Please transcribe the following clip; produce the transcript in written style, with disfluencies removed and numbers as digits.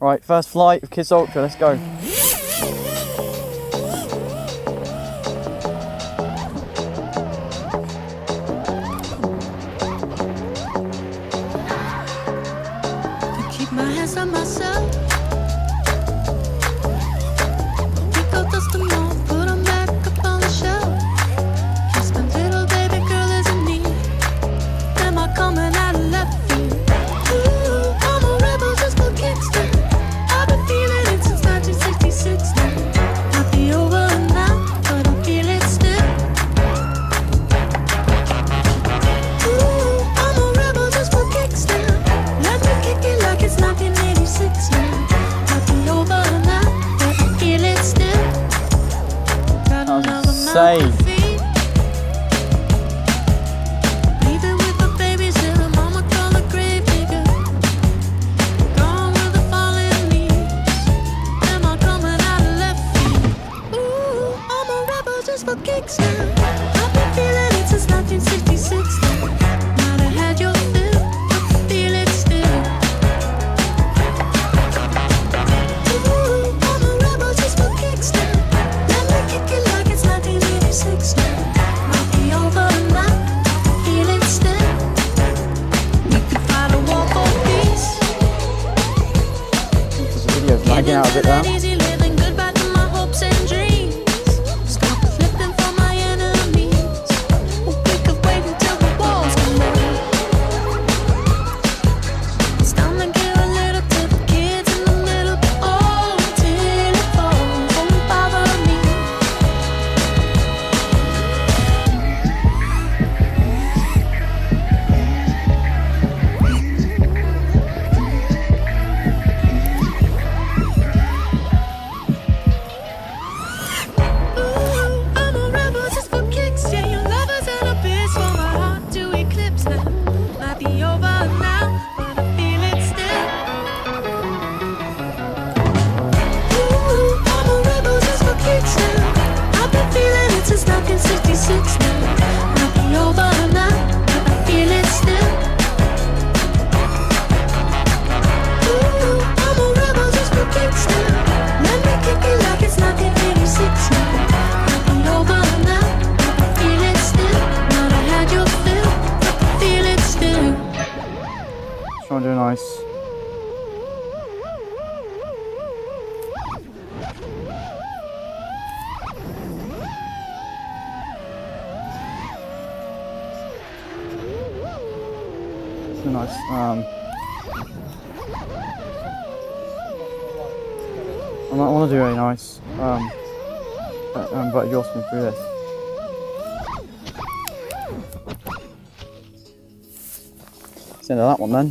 Right, first flight of Kiss Ultra, let's go. Keep my hands on myself. Pick up dust them all, put them back up on the shelf. Kiss my little baby girl is in need. Am I coming out of left field? Ooh, I'm a rebel just for kicks now. I've been feeling it since 1966 now. Might be over now, but I feel it still. Ooh, I'm a rebel just for kicks now. Let me kick it like it's 1986 now. Might be over now, but I feel it still. Got another mouth insane. to feed. Leaving with the babysitter, mama call a grave digger. Gone with the falling leaves. Am I coming out of left field? Ooh, I'm a rebel just for kicks now. I've been feeling it since 1966 now. Might have had your fill, but I feel it still. Ooh, I'm a rebel just for kicks now. Let me kick it like it's 1986 now. Might be over now, feel it still. We could fight a war for peace. This video's lagging out a bit now. Easy living, goodbye to my hopes and dreams. Stop flipping for my enemies. We could wait until the walls come down. It's time to give a little to the kids in the middle. Oh, till it falls, won't bother me. Ooh, I'm a rebel just for kicks. Yeah, your lovers and a bitch for my heart to eclipse now. Might be over now, but I feel it still. Ooh, I'm a rebel just for kicks now. I've been feeling it since 1966 now. Might be over now, but I feel it still. Ooh, I'm a rebel just for kicks now. Let me kick it like it's 1986 now. Might be over now, but I feel it still. Might have had your fill, but I feel it still. Trying to do nice. It's a nice. I want to do really nice. But you asked me through this. It's the end of that one then.